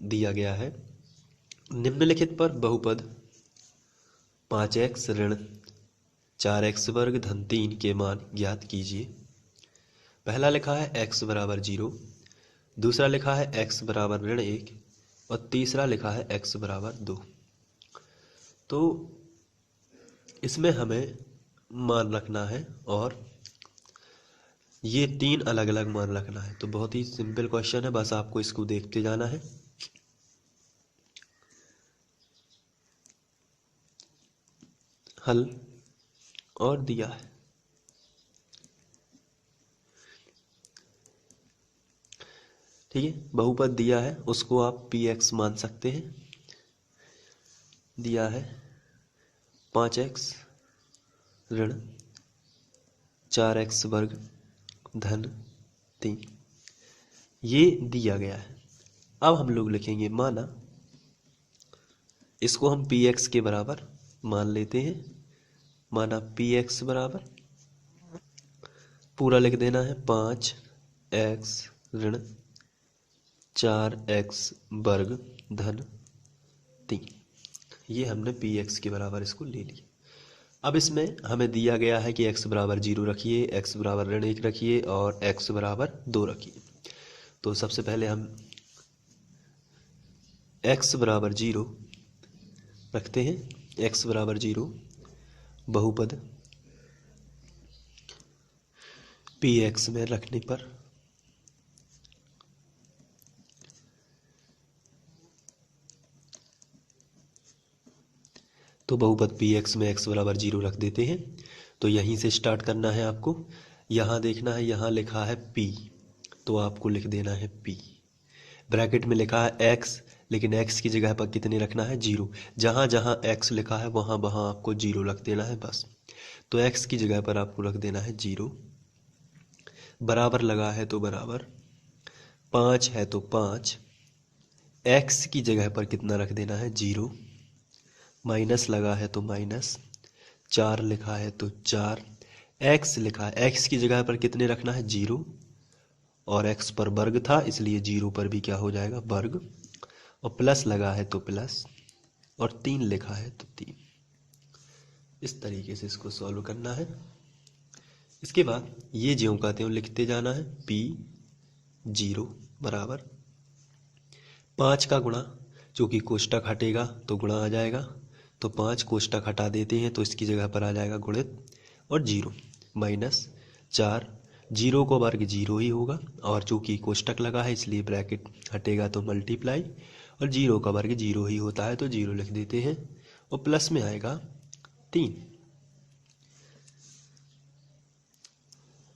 दिया गया है, निम्नलिखित पर बहुपद 5x ऋण 4x वर्ग धन 3 के मान ज्ञात कीजिए। पहला लिखा है x बराबर 0, दूसरा लिखा है x बराबर ऋण 1 और तीसरा लिखा है x बराबर 2। तो इसमें हमें मान रखना है और ये 3 अलग अलग मान रखना है। तो बहुत ही सिंपल क्वेश्चन है, बस आपको इसको देखते जाना है। हल और दिया है। ठीक है, बहुपद दिया है उसको आप px मान सकते हैं। दिया है 5x ऋण 4x वर्ग धन 3, ये दिया गया है। अब हम लोग लिखेंगे माना, इसको हम px के बराबर मान लेते हैं। माना px बराबर पूरा लिख देना है 5x ऋण 4x वर्ग धन 3, ये हमने px के बराबर इसको ले लिया। अब इसमें हमें दिया गया है कि x बराबर 0 रखिए, x बराबर ऋण 1 रखिए और x बराबर 2 रखिए। तो सबसे पहले हम x बराबर 0 रखते हैं। x बराबर 0 बहुपद px में रखने पर तो बहुपद px में x बराबर 0 रख देते हैं। तो यहीं से स्टार्ट करना है आपको। यहाँ देखना है, यहाँ लिखा है p, तो आपको लिख देना है p। ब्रैकेट में लिखा है x, लेकिन x की जगह पर कितने रखना है 0। जहाँ जहाँ x लिखा है वहाँ वहाँ आपको 0 रख देना है बस। तो x की जगह पर आपको रख देना है 0। बराबर लगा है तो बराबर, 5 है तो 5, x की जगह पर कितना रख देना है 0, माइनस लगा है तो माइनस, 4 लिखा है तो 4, x लिखा है, x की जगह पर कितने रखना है 0 और x पर वर्ग था इसलिए 0 पर भी क्या हो जाएगा वर्ग, और प्लस लगा है तो प्लस, और 3 लिखा है तो 3। इस तरीके से इसको सॉल्व करना है। इसके बाद ये ज्यों का त्यों लिखते जाना है। p0 बराबर 5 का गुणा, चूँकि कोष्टक हटेगा तो गुणा आ जाएगा, तो 5 कोष्टक हटा देते हैं तो इसकी जगह पर आ जाएगा गुणित और 0 माइनस 4, 0 का वर्ग 0 ही होगा और चूँकि कोष्टक लगा है इसलिए ब्रैकेट हटेगा तो मल्टीप्लाई, और 0 का वर्ग 0 ही होता है तो 0 लिख देते हैं और प्लस में आएगा 3।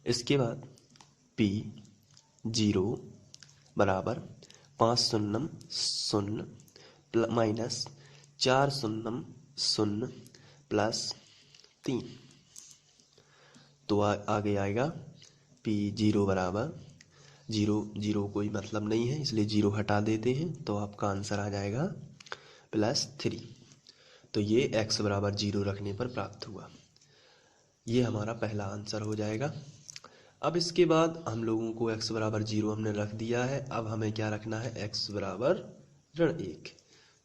इसके बाद p0 बराबर 5 शून्यम 0 माइनस 4 शून्यम 0 प्लस 3, तो आगे आएगा p0 बराबर 0, 0 कोई मतलब नहीं है इसलिए 0 हटा देते हैं तो आपका आंसर आ जाएगा +3। तो ये x बराबर 0 रखने पर प्राप्त हुआ। ये हमारा पहला आंसर हो जाएगा। अब इसके बाद हम लोगों को x बराबर 0 हमने रख दिया है। अब हमें क्या रखना है, x बराबर ऋण 1।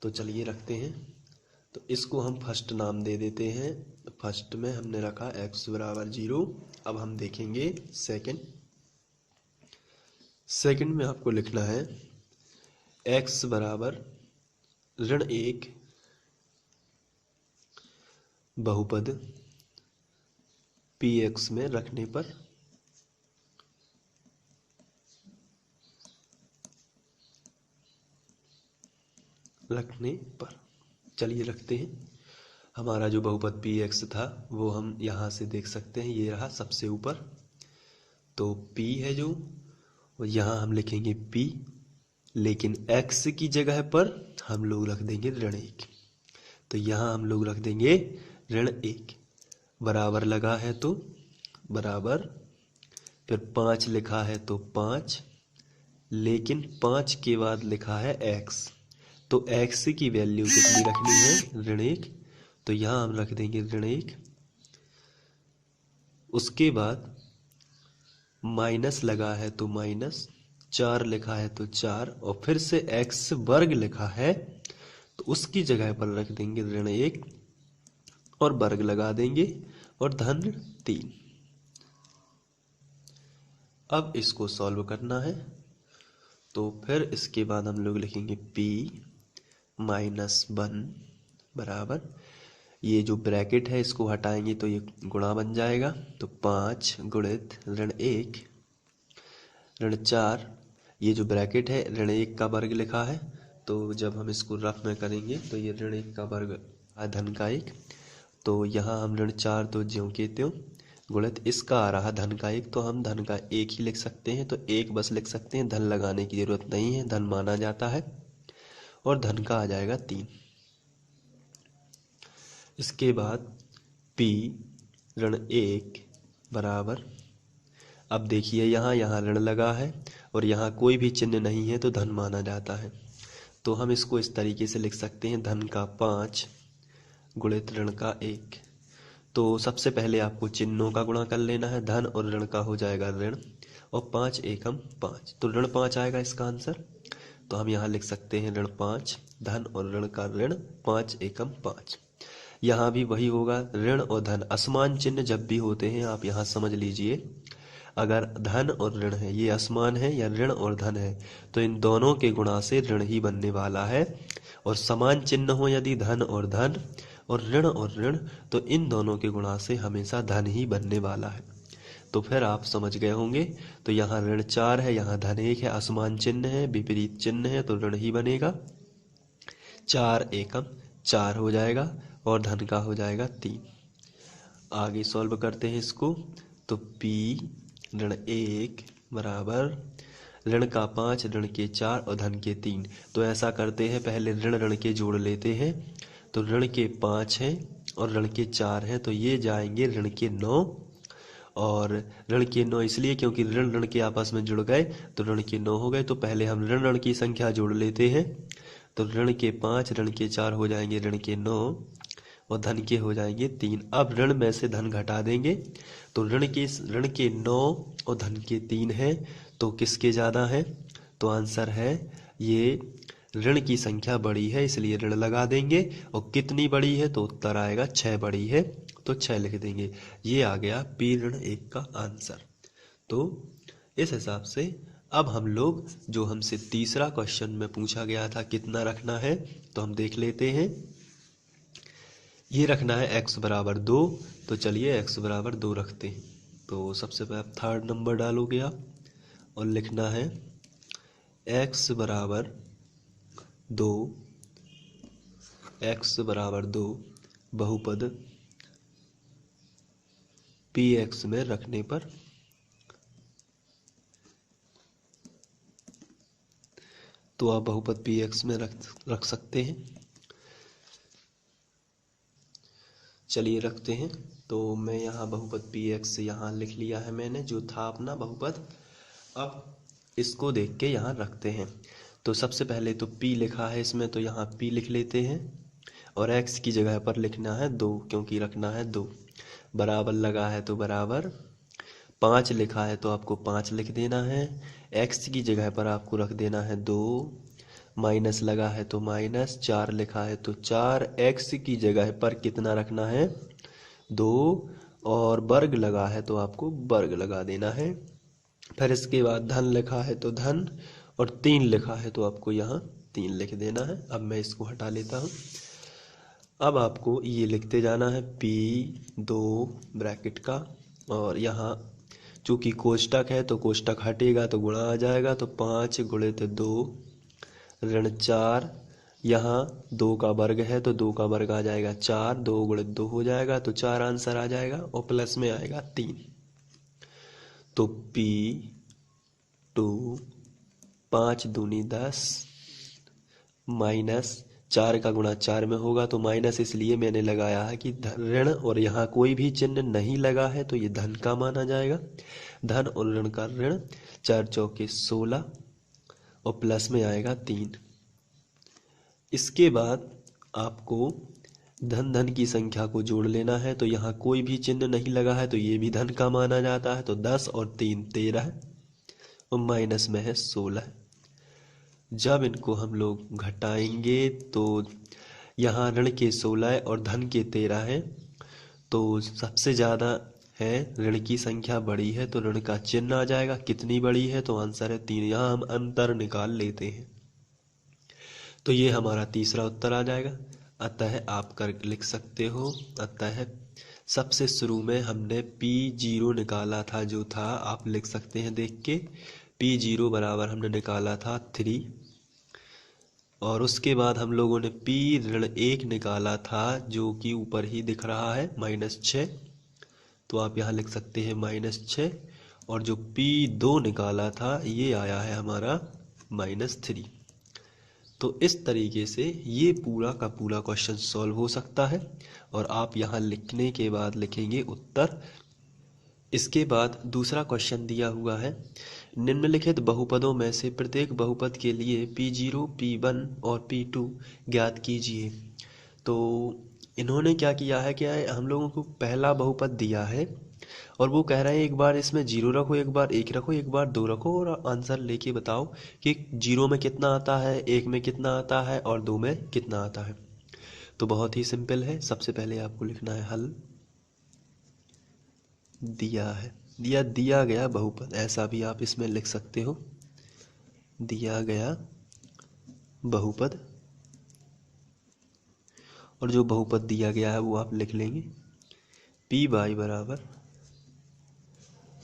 तो चलिए रखते हैं। तो इसको हम फर्स्ट नाम दे देते हैं। फर्स्ट में हमने रखा x बराबर 0। अब हम देखेंगे सेकंड। सेकंड में आपको लिखना है x बराबर ऋण 1 बहुपद px में रखने पर चलिए रखते हैं। हमारा जो बहुपद px था वो हम यहाँ से देख सकते हैं, ये रहा सबसे ऊपर। तो p है जो, और यहाँ हम लिखेंगे p, लेकिन x की जगह पर हम लोग रख देंगे ऋण 1। तो यहाँ हम लोग रख देंगे ऋण 1। बराबर लगा है तो बराबर, फिर 5 लिखा है तो 5, लेकिन 5 के बाद लिखा है x, तो x की वैल्यू कितनी रखनी है, ऋण 1। तो यहाँ हम रख देंगे ऋण 1। उसके बाद माइनस लगा है तो माइनस, 4 लिखा है तो 4, और फिर से x वर्ग लिखा है तो उसकी जगह पर रख देंगे ऋण 1 और वर्ग लगा देंगे और धन 3। अब इसको सॉल्व करना है तो फिर इसके बाद हम लोग लिखेंगे p -1 बराबर, ये जो ब्रैकेट है इसको हटाएंगे तो ये गुणा बन जाएगा, तो 5 गुणित ऋण 1 ऋण 4, ये जो ब्रैकेट है ऋण 1 का वर्ग लिखा है, तो जब हम इसको रफ में करेंगे तो ये ऋण 1 का वर्ग धन का 1, तो यहाँ हम ऋण 4 तो ज्यों के त्यों गुणित इसका आ रहा धन का 1, तो हम धन का 1 ही लिख सकते हैं, तो 1 बस लिख सकते हैं, धन लगाने की जरूरत नहीं है, धन माना जाता है, और धन का आ जाएगा 3। इसके बाद p ऋण 1 बराबर, अब देखिए यहाँ ऋण लगा है और यहाँ कोई भी चिन्ह नहीं है तो धन माना जाता है, तो हम इसको इस तरीके से लिख सकते हैं, धन का 5 गुणित ऋण का 1। तो सबसे पहले आपको चिन्हों का गुणा कर लेना है, धन और ऋण का हो जाएगा ऋण, और 5 एकम 5, तो ऋण 5 आएगा इसका आंसर। तो हम यहाँ लिख सकते हैं ऋण 5, धन और ऋण का ऋण 5 एकम 5। यहाँ भी वही होगा, ऋण और धन असमान चिन्ह जब भी होते हैं आप यहाँ समझ लीजिए, अगर धन और ऋण है, ये असमान है या ऋण और धन है, तो इन दोनों के गुणा से ऋण ही बनने वाला है, और समान चिन्ह हो यदि धन और ऋण और ऋण, तो इन दोनों के गुणा से हमेशा धन ही बनने वाला है। तो फिर आप समझ गए होंगे, तो यहाँ ऋण 4 है, यहाँ धन 1 है, असमान चिन्ह है, विपरीत चिन्ह है, तो ऋण ही बनेगा, 4 एकम 4 हो जाएगा और धन का हो जाएगा 3। आगे सॉल्व करते हैं इसको, तो p ऋण 1 बराबर ऋण का 5 ऋण के 4 और धन के 3। तो ऐसा करते हैं, पहले ऋण के जोड़ लेते हैं, तो ऋण के 5 हैं और ऋण के 4 हैं, तो ये जाएंगे ऋण के 9, और ऋण के 9 इसलिए क्योंकि ऋण के आपस में जुड़ गए तो ऋण के 9 हो गए। तो पहले हम ऋण की संख्या जोड़ लेते हैं, तो ऋण के 5 ऋण के 4 हो जाएंगे ऋण के 9 और धन के हो जाएंगे 3। अब ऋण में से धन घटा देंगे, तो ऋण के 9 और धन के 3 है, तो किसके ज़्यादा है, तो आंसर है ये ऋण की संख्या बड़ी है, इसलिए ऋण लगा देंगे, और कितनी बड़ी है, तो उत्तर आएगा 6 बड़ी है, तो 6 लिख देंगे। ये आ गया p ऋण 1 का आंसर। तो इस हिसाब से अब हम लोग जो हमसे तीसरा क्वेश्चन में पूछा गया था कितना रखना है, तो हम देख लेते हैं। ये रखना है x बराबर 2, तो चलिए x बराबर 2 रखते हैं। तो सबसे पहले थर्ड नंबर डालोगे आप और लिखना है x बराबर 2, x बराबर 2 बहुपद px में रखने पर तो आप बहुपद px में रख सकते हैं। चलिए रखते हैं, तो मैं यहाँ बहुपद px यहाँ लिख लिया है मैंने, जो था अपना बहुपद। अब इसको देख के यहाँ रखते हैं, तो सबसे पहले तो p लिखा है इसमें, तो यहाँ p लिख लेते हैं, और x की जगह पर लिखना है 2, क्योंकि रखना है 2। बराबर लगा है तो बराबर, 5 लिखा है तो आपको 5 लिख देना है, x की जगह पर आपको रख देना है 2, माइनस लगा है तो माइनस, 4 लिखा है तो 4, x की जगह पर कितना रखना है 2, और वर्ग लगा है तो आपको वर्ग लगा देना है। फिर इसके बाद धन लिखा है तो धन, और 3 लिखा है तो आपको यहाँ 3 लिख देना है। अब मैं इसको हटा लेता हूँ। अब आपको ये लिखते जाना है p2 ब्रैकेट का, और यहाँ चूँकि कोष्टक है तो कोष्टक हटेगा तो गुणा आ जाएगा, तो 5 गुणित 2 ऋण 4, यहाँ 2 का वर्ग है तो 2 का वर्ग आ जाएगा 4, 2 गुणित 2 हो जाएगा, तो 4 आंसर आ जाएगा, और प्लस में आएगा 3। तो p2 5 दूनी 10 माइनस 4 का गुणा 4 में होगा, तो माइनस इसलिए मैंने लगाया है कि ऋण और यहाँ कोई भी चिन्ह नहीं लगा है तो ये धन का माना जाएगा। धन और ऋण का ऋण, 4 चौके 16 और प्लस में आएगा 3। इसके बाद आपको धन की संख्या को जोड़ लेना है, तो यहाँ कोई भी चिन्ह नहीं लगा है तो ये भी धन का माना जाता है, तो 10 और 3 13 और माइनस में है 16। जब इनको हम लोग घटाएंगे तो यहाँ ऋण के 16 और धन के 13 हैं, तो सबसे ज़्यादा है ऋण की संख्या बड़ी है तो ऋण का चिन्ह आ जाएगा। कितनी बड़ी है तो आंसर है 3। यहाँ हम अंतर निकाल लेते हैं तो ये हमारा तीसरा उत्तर आ जाएगा। अतः आप कर लिख सकते हो, अतः सबसे शुरू में हमने P0 निकाला था, जो था आप लिख सकते हैं देख के, P0 बराबर हमने निकाला था 3, और उसके बाद हम लोगों ने P-1 निकाला था जो कि ऊपर ही दिख रहा है -6, तो आप यहाँ लिख सकते हैं -6, और जो P2 निकाला था ये आया है हमारा -3। तो इस तरीके से ये पूरा का पूरा क्वेश्चन सॉल्व हो सकता है, और आप यहाँ लिखने के बाद लिखेंगे उत्तर। इसके बाद दूसरा क्वेश्चन दिया हुआ है, निम्नलिखित बहुपदों में से प्रत्येक बहुपद के लिए P0, P1 और P2 ज्ञात कीजिए। तो इन्होंने क्या किया है, क्या है, हम लोगों को पहला बहुपद दिया है और वो कह रहे हैं एक बार इसमें 0 रखो, एक बार 1 रखो, एक बार 2 रखो, और आंसर लेके बताओ कि 0 में कितना आता है, 1 में कितना आता है और 2 में कितना आता है। तो बहुत ही सिंपल है। सबसे पहले आपको लिखना है हल दिया है, दिया गया बहुपद, ऐसा भी आप इसमें लिख सकते हो, दिया गया बहुपद। और जो बहुपद दिया गया है वो आप लिख लेंगे, P y बराबर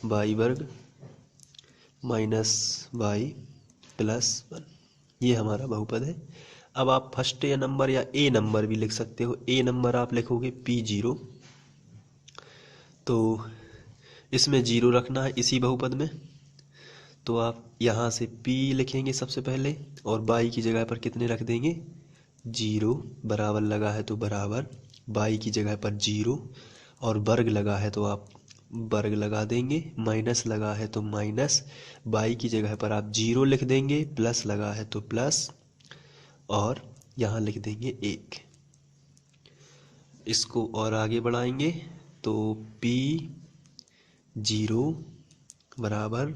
y वर्ग माइनस y प्लस 1, ये हमारा बहुपद है। अब आप फर्स्ट नंबर या ए नंबर भी लिख सकते हो। ए नंबर आप लिखोगे P0, तो इसमें 0 रखना है इसी बहुपद में, तो आप यहाँ से P लिखेंगे सबसे पहले, और y की जगह पर कितने रख देंगे, 0, बराबर लगा है तो बराबर, y की जगह पर 0, और वर्ग लगा है तो आप वर्ग लगा देंगे, माइनस लगा है तो माइनस, y की जगह पर आप 0 लिख देंगे, प्लस लगा है तो प्लस, और यहाँ लिख देंगे 1। इसको और आगे बढ़ाएंगे तो P0 बराबर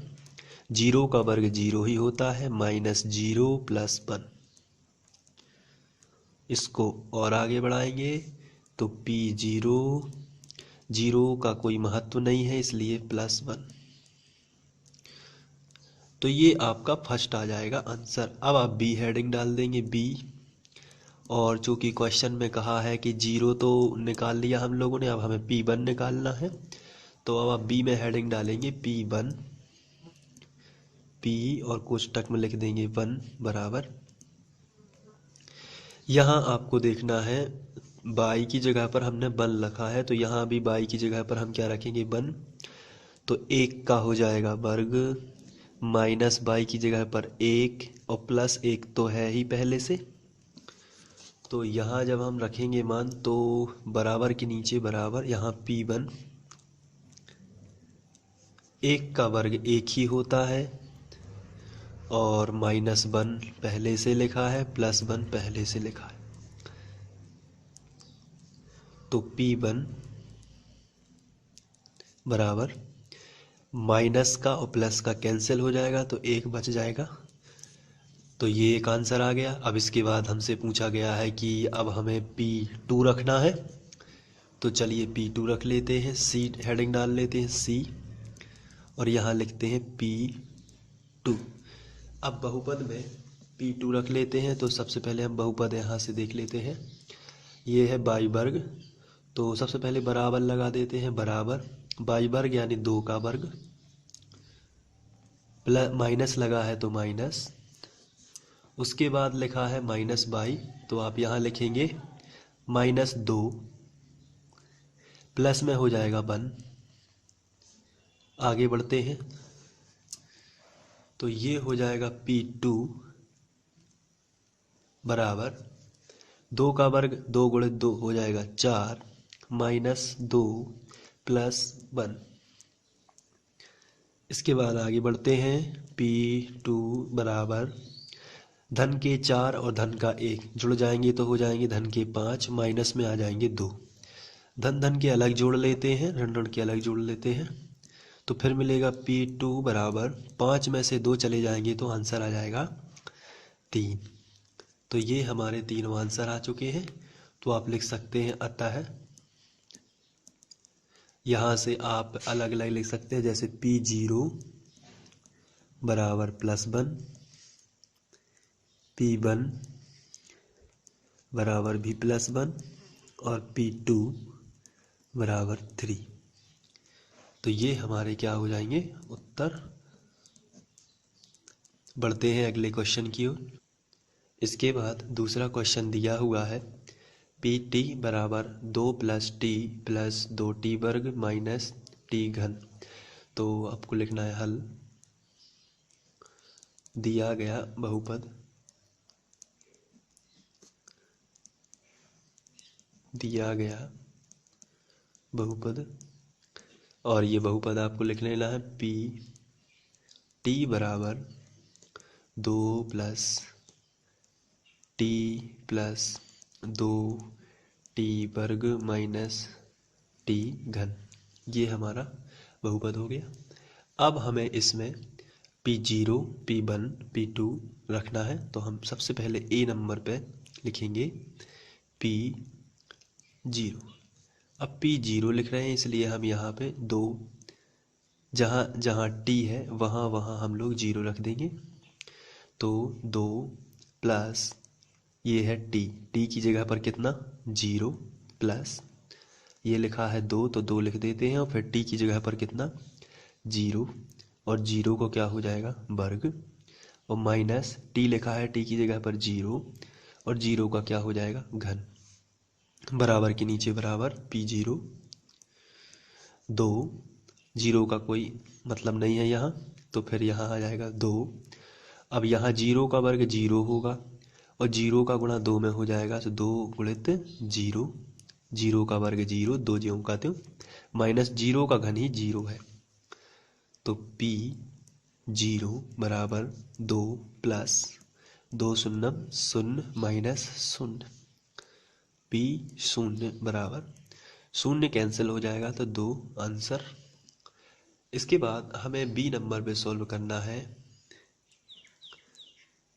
0 का वर्ग 0 ही होता है, -0 प्लस 1। इसको और आगे बढ़ाएंगे तो P0, 0 का कोई महत्व नहीं है इसलिए +1। तो ये आपका फर्स्ट आ जाएगा आंसर। अब आप बी हेडिंग डाल देंगे, बी, और चूंकि क्वेश्चन में कहा है कि 0 तो निकाल लिया हम लोगों ने, अब हमें P1 निकालना है, तो अब आप बी में हेडिंग डालेंगे P1, P और कोष्टक में लिख देंगे 1 बराबर, यहाँ आपको देखना है y की जगह पर हमने 1 रखा है, तो यहाँ भी y की जगह पर हम क्या रखेंगे, 1, तो 1 का हो जाएगा वर्ग, माइनस y की जगह पर 1 और प्लस 1 तो है ही पहले से, तो यहाँ जब हम रखेंगे मान तो बराबर के नीचे बराबर, यहाँ P1, 1 का वर्ग 1 ही होता है, और -1 पहले से लिखा है, +1 पहले से लिखा है, तो P1 बराबर माइनस का और प्लस का कैंसिल हो जाएगा तो 1 बच जाएगा। तो ये एक आंसर आ गया। अब इसके बाद हमसे पूछा गया है कि अब हमें P2 रखना है, तो चलिए P2 रख लेते हैं, सी हेडिंग डाल लेते हैं C, और यहाँ लिखते हैं P2। अब बहुपद में P2 रख लेते हैं, तो सबसे पहले हम बहुपद यहाँ से देख लेते हैं, ये है y वर्ग, तो सबसे पहले बराबर लगा देते हैं, बराबर y वर्ग यानी 2 का वर्ग, प्लस माइनस लगा है तो माइनस, उसके बाद लिखा है -y, तो आप यहाँ लिखेंगे -2, प्लस में हो जाएगा 1। आगे बढ़ते हैं तो ये हो जाएगा P2 बराबर 2 का वर्ग, 2 गुणित 2 हो जाएगा 4, -2 प्लस 1। इसके बाद आगे बढ़ते हैं, P2 बराबर धन के 4 और धन का 1 जुड़ जाएंगे तो हो जाएंगे धन के 5, माइनस में आ जाएंगे 2। धन धन के अलग जोड़ लेते हैं, ऋण ऋण के अलग जोड़ लेते हैं, तो फिर मिलेगा P2 बराबर 5 में से 2 चले जाएंगे तो आंसर आ जाएगा 3। तो ये हमारे तीनों आंसर आ चुके हैं। तो आप लिख सकते हैं अतः, यहाँ से आप अलग अलग लिख सकते हैं, जैसे P0 बराबर +1, P1 बराबर भी +1 और P2 बराबर 3। तो ये हमारे क्या हो जाएंगे उत्तर। बढ़ते हैं अगले क्वेश्चन की ओर। इसके बाद दूसरा क्वेश्चन दिया हुआ है PT बराबर 2 + t + 2t वर्ग माइनस t घन। तो आपको लिखना है हल। दिया गया बहुपद, दिया गया बहुपद, और ये बहुपद आपको लिख लेना है PT बराबर 2 + t + 2t वर्ग माइनस t घन। ये हमारा बहुपद हो गया। अब हमें इसमें P0, P1, P2 रखना है। तो हम सबसे पहले A नंबर पे लिखेंगे P0। अब P0 लिख रहे हैं इसलिए हम यहाँ पे 2, जहाँ जहाँ t है वहाँ वहाँ हम लोग 0 रख देंगे। तो 2 प्लस ये है t की जगह पर कितना 0 प्लस ये लिखा है 2 तो 2 लिख देते हैं, और फिर t की जगह पर कितना 0, और 0 को क्या हो जाएगा वर्ग, और माइनस t लिखा है t की जगह पर 0, और 0 का क्या हो जाएगा घन। बराबर के नीचे बराबर P0 2, 0 का कोई मतलब नहीं है यहाँ, तो फिर यहाँ आ जाएगा 2। अब यहाँ 0 का वर्ग 0 होगा, और 0 का गुणा 2 में हो जाएगा, तो 2 गुणित 0, 0 का वर्ग 0, 2 ज्यों का त्यों, माइनस 0 का घन ही 0 है। तो P0 बराबर 2 प्लस 2 शून्यम 0 माइनस 0, P0 बराबर 0 कैंसिल हो जाएगा तो 2 आंसर। इसके बाद हमें B नंबर पे सॉल्व करना है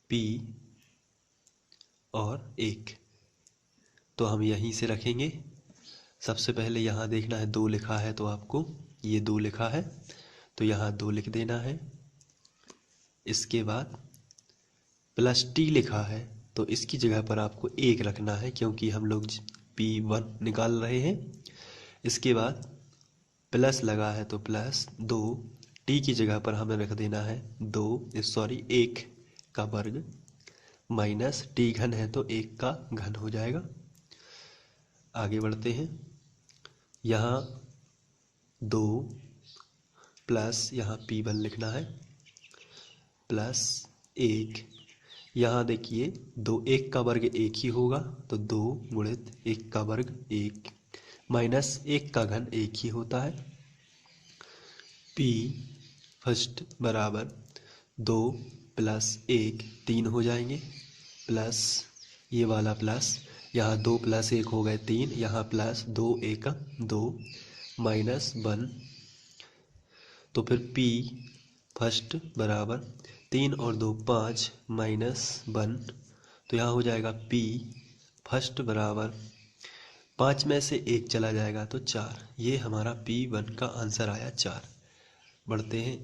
P और 1। तो हम यहीं से रखेंगे। सबसे पहले यहाँ देखना है 2 लिखा है, तो आपको ये 2 लिखा है तो यहाँ 2 लिख देना है। इसके बाद प्लस t लिखा है तो इसकी जगह पर आपको 1 रखना है, क्योंकि हम लोग P1 निकाल रहे हैं। इसके बाद प्लस लगा है तो प्लस 2, t की जगह पर हमें रख देना है 1 का वर्ग, माइनस t घन है तो 1 का घन हो जाएगा। आगे बढ़ते हैं। यहाँ 2 प्लस यहाँ P1 लिखना है प्लस 1। यहाँ देखिए 2, 1 का वर्ग 1 ही होगा, तो 2 गुणित 1 का वर्ग 1, माइनस 1 का घन 1 ही होता है। P फर्स्ट बराबर 2 प्लस 1 3 हो जाएंगे, प्लस ये वाला प्लस, यहाँ 2 प्लस 1 हो गए 3, यहाँ प्लस 2 1 2 माइनस 1। तो फिर P फर्स्ट बराबर 3 और 2 5 माइनस 1। तो यहाँ हो जाएगा P फर्स्ट बराबर 5 में से 1 चला जाएगा तो 4। ये हमारा P1 का आंसर आया 4। बढ़ते हैं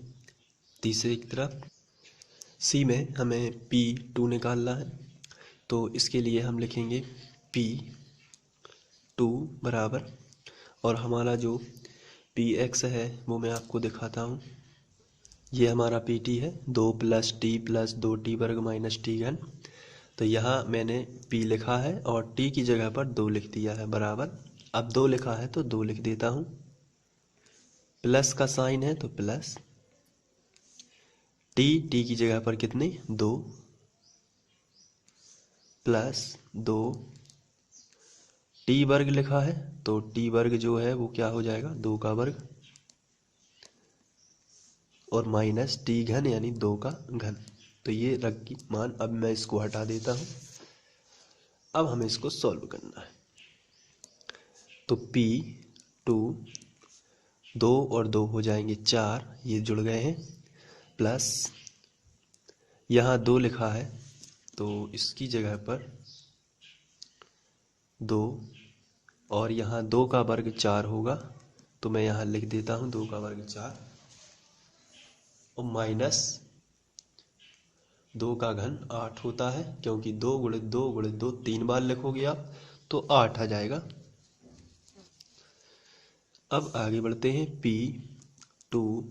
तीसरे की तरफ। C में हमें P2 निकालना है, तो इसके लिए हम लिखेंगे P2 बराबर, और हमारा जो Px है वो मैं आपको दिखाता हूँ। ये हमारा PT है 2 + t + 2t वर्ग माइनस t घन। तो यहाँ मैंने P लिखा है और t की जगह पर 2 लिख दिया है बराबर। अब 2 लिखा है तो 2 लिख देता हूँ, प्लस का साइन है तो प्लस t की जगह पर कितने 2 प्लस 2 t वर्ग लिखा है तो t वर्ग जो है वो क्या हो जाएगा 2 का वर्ग, और माइनस t घन यानी 2 का घन। तो ये रख की मान, अब मैं इसको हटा देता हूँ। अब हमें इसको सॉल्व करना है। तो P2 2 और 2 हो जाएंगे 4, ये जुड़ गए हैं, प्लस यहाँ 2 लिखा है तो इसकी जगह पर 2 और यहाँ 2 का वर्ग 4 होगा, तो मैं यहाँ लिख देता हूँ 2 का वर्ग 4 और माइनस 2 का घन 8 होता है, क्योंकि 2 गुणित 2 गुणित 2 3 बार लिखोगे आप तो 8 आ जाएगा। अब आगे बढ़ते हैं, P2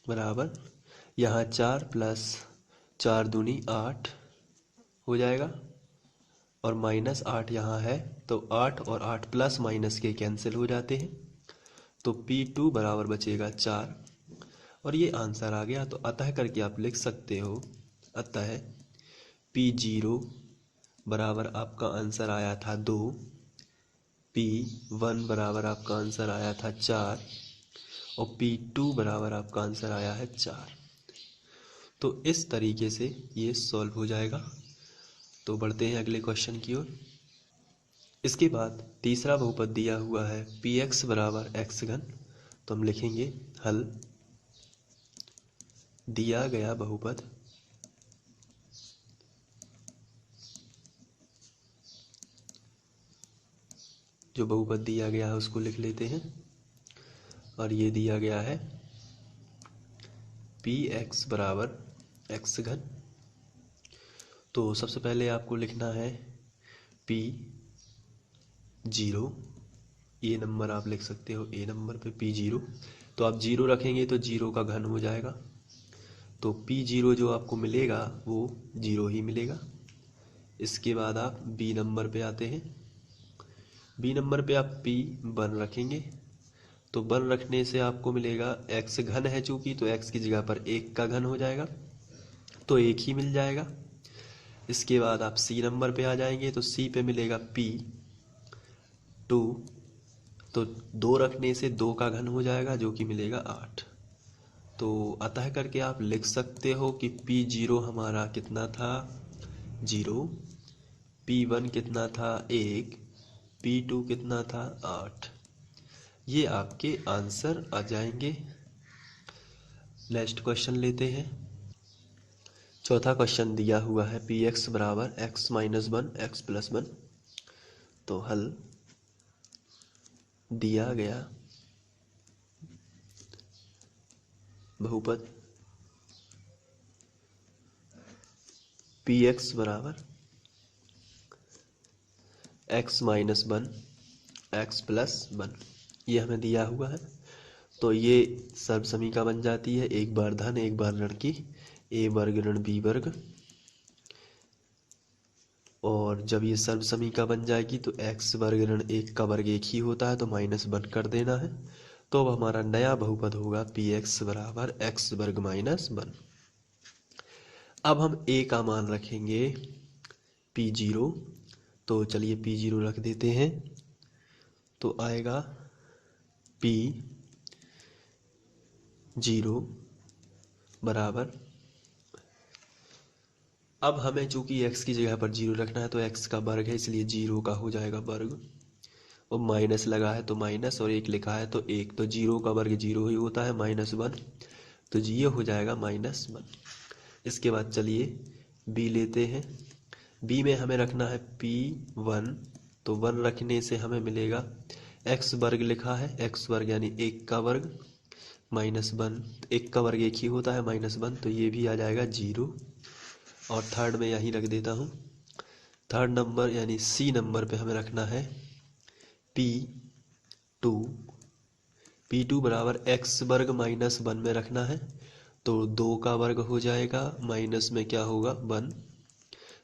बराबर यहाँ 4 प्लस 4 दूनी 8 हो जाएगा और माइनस 8 यहाँ है, तो 8 और 8 प्लस माइनस के कैंसिल हो जाते हैं, तो P2 बराबर बचेगा 4 और ये आंसर आ गया। तो अतः करके आप लिख सकते हो, अतः P0 बराबर आपका आंसर आया था 2, P1 बराबर आपका आंसर आया था 4 और P2 बराबर आपका आंसर आया है 4। तो इस तरीके से ये सॉल्व हो जाएगा। तो बढ़ते हैं अगले क्वेश्चन की ओर। इसके बाद तीसरा बहुपद दिया हुआ है Px बराबर x घन, तो हम लिखेंगे हल दिया गया बहुपद जो बहुपद दिया गया है उसको लिख लेते हैं और ये दिया गया है Px बराबर x घन। तो सबसे पहले आपको लिखना है P0, ये नंबर आप लिख सकते हो, ए नंबर पे P0, तो आप 0 रखेंगे तो 0 का घन हो जाएगा, तो P0 जो आपको मिलेगा वो 0 ही मिलेगा। इसके बाद आप B नंबर पे आते हैं, B नंबर पे आप P1 रखेंगे, तो 1 रखने से आपको मिलेगा x घन है चूंकि, तो x की जगह पर 1 का घन हो जाएगा, तो 1 ही मिल जाएगा। इसके बाद आप C नंबर पे आ जाएंगे, तो C पे मिलेगा P2, तो 2 रखने से 2 का घन हो जाएगा जो कि मिलेगा 8। तो अतः करके आप लिख सकते हो कि P0 हमारा कितना था 0, P1 कितना था 1, P2 कितना था 8। ये आपके आंसर आ जाएंगे। नेक्स्ट क्वेश्चन लेते हैं। चौथा क्वेश्चन दिया हुआ है Px बराबर x माइनस 1 x प्लस 1, तो हल दिया गया बहुपद Px बराबर x माइनस 1 x प्लस 1, ये हमें दिया हुआ है, तो ये सर्वसमीका बन जाती है, एक बार धन एक बार ऋण की, a वर्ग ऋण b वर्ग, और जब ये सर्वसमीका बन जाएगी तो x वर्ग ऋण 1 का वर्ग 1 ही होता है, तो -1 कर देना है। तो अब हमारा नया बहुपद होगा Px बराबर x वर्ग माइनस 1। अब हम a का मान रखेंगे P0, तो चलिए P0 रख देते हैं, तो आएगा P0 बराबर, अब हमें चूंकि x की जगह पर 0 रखना है तो x का वर्ग है, इसलिए 0 का हो जाएगा वर्ग, और माइनस लगा है तो माइनस, और 1 लिखा है तो 1, तो 0 का वर्ग 0 ही होता है, -1, तो ये हो जाएगा -1। इसके बाद चलिए b लेते हैं। b में हमें रखना है P1, तो 1 रखने से हमें मिलेगा x वर्ग लिखा है, x वर्ग यानी 1 का वर्ग -1, 1 का वर्ग 1 ही होता है, -1, तो ये भी आ जाएगा 0। और थर्ड में यहीं रख देता हूँ। थर्ड नंबर यानी C नंबर पे हमें रखना है P2, P2 बराबर x वर्ग माइनस 1 में रखना है, तो 2 का वर्ग हो जाएगा, माइनस में क्या होगा 1,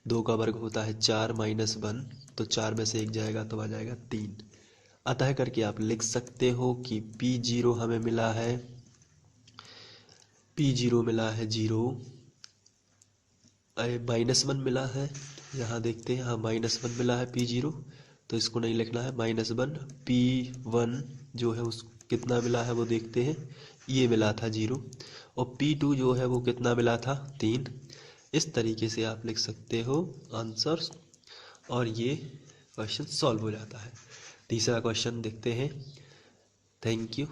2 का वर्ग होता है 4 माइनस 1, तो 4 में से 1 जाएगा तो आ जाएगा 3। अतः करके आप लिख सकते हो कि P0 हमें मिला है, P0 मिला है 0, -1 मिला है, यहाँ देखते हैं, हाँ -1 मिला है P0, तो इसको नहीं लिखना है -1। P1 जो है उस कितना मिला है वो देखते हैं, ये मिला था 0, और P2 जो है वो कितना मिला था 3। इस तरीके से आप लिख सकते हो आंसर्स, और ये क्वेश्चन सॉल्व हो जाता है। तीसरा क्वेश्चन देखते हैं। Thank you.